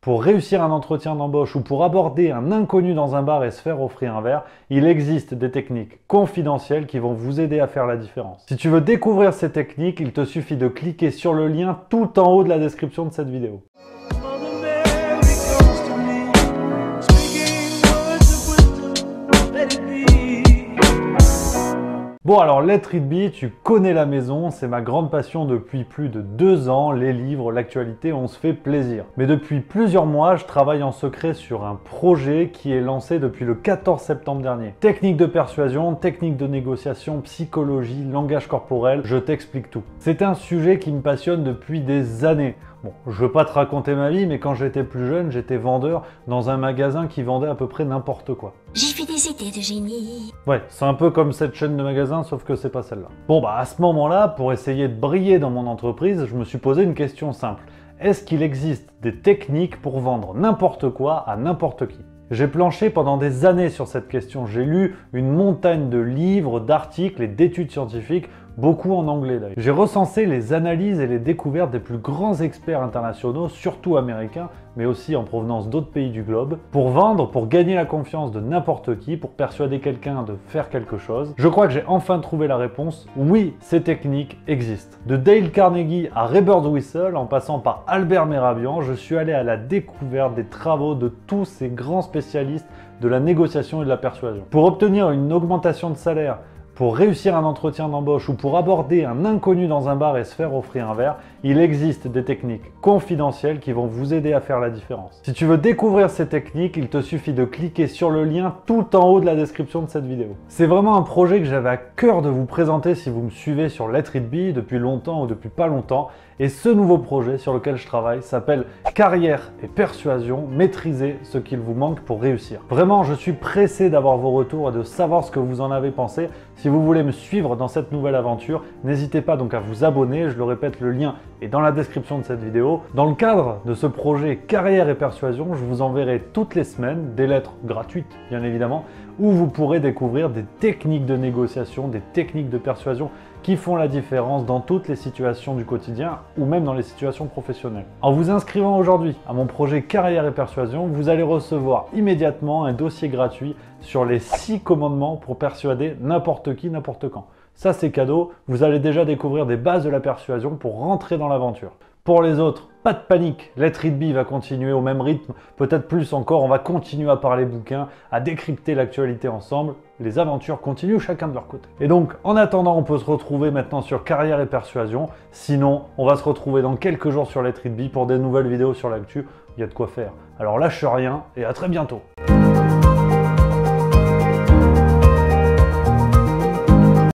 Pour réussir un entretien d'embauche ou pour aborder un inconnu dans un bar et se faire offrir un verre, il existe des techniques confidentielles qui vont vous aider à faire la différence. Si tu veux découvrir ces techniques, il te suffit de cliquer sur le lien tout en haut de la description de cette vidéo. Bon alors Let It Be, tu connais la maison, c'est ma grande passion depuis plus de 2 ans, les livres, l'actualité, on se fait plaisir. Mais depuis plusieurs mois, je travaille en secret sur un projet qui est lancé depuis le 14 septembre dernier. Technique de persuasion, technique de négociation, psychologie, langage corporel, je t'explique tout. C'est un sujet qui me passionne depuis des années. Bon, je veux pas te raconter ma vie, mais quand j'étais plus jeune, j'étais vendeur dans un magasin qui vendait à peu près n'importe quoi. J'ai fait des idées de génie. Ouais, c'est un peu comme cette chaîne de magasins, sauf que c'est pas celle-là. Bon bah à ce moment-là, pour essayer de briller dans mon entreprise, je me suis posé une question simple. Est-ce qu'il existe des techniques pour vendre n'importe quoi à n'importe qui ? J'ai planché pendant des années sur cette question. J'ai lu une montagne de livres, d'articles et d'études scientifiques, beaucoup en anglais d'ailleurs. J'ai recensé les analyses et les découvertes des plus grands experts internationaux, surtout américains, mais aussi en provenance d'autres pays du globe, pour vendre, pour gagner la confiance de n'importe qui, pour persuader quelqu'un de faire quelque chose. Je crois que j'ai enfin trouvé la réponse. Oui, ces techniques existent. De Dale Carnegie à Ray Birdwhistell, en passant par Albert Mehrabian, je suis allé à la découverte des travaux de tous ces grands spécialistes de la négociation et de la persuasion. Pour obtenir une augmentation de salaire, pour réussir un entretien d'embauche ou pour aborder un inconnu dans un bar et se faire offrir un verre, il existe des techniques confidentielles qui vont vous aider à faire la différence. Si tu veux découvrir ces techniques, il te suffit de cliquer sur le lien tout en haut de la description de cette vidéo. C'est vraiment un projet que j'avais à cœur de vous présenter si vous me suivez sur Let It Be depuis longtemps ou depuis pas longtemps. Et ce nouveau projet sur lequel je travaille s'appelle Carrière et Persuasion, maîtriser ce qu'il vous manque pour réussir. Vraiment, je suis pressé d'avoir vos retours et de savoir ce que vous en avez pensé. Si vous voulez me suivre dans cette nouvelle aventure, n'hésitez pas donc à vous abonner. Je le répète, le lien est dans la description de cette vidéo. Dans le cadre de ce projet Carrière et Persuasion, je vous enverrai toutes les semaines des lettres gratuites, bien évidemment, où vous pourrez découvrir des techniques de négociation, des techniques de persuasion qui font la différence dans toutes les situations du quotidien ou même dans les situations professionnelles. En vous inscrivant aujourd'hui à mon projet Carrière et Persuasion, vous allez recevoir immédiatement un dossier gratuit sur les 6 commandements pour persuader n'importe qui, n'importe quand. Ça c'est cadeau, vous allez déjà découvrir des bases de la persuasion pour rentrer dans l'aventure. Pour les autres, pas de panique, Let It Be va continuer au même rythme, peut-être plus encore, on va continuer à parler bouquins, à décrypter l'actualité ensemble, les aventures continuent chacun de leur côté. Et donc, en attendant, on peut se retrouver maintenant sur Carrière et Persuasion, sinon, on va se retrouver dans quelques jours sur Let It Be pour des nouvelles vidéos sur l'actu, il y a de quoi faire. Alors lâche rien et à très bientôt.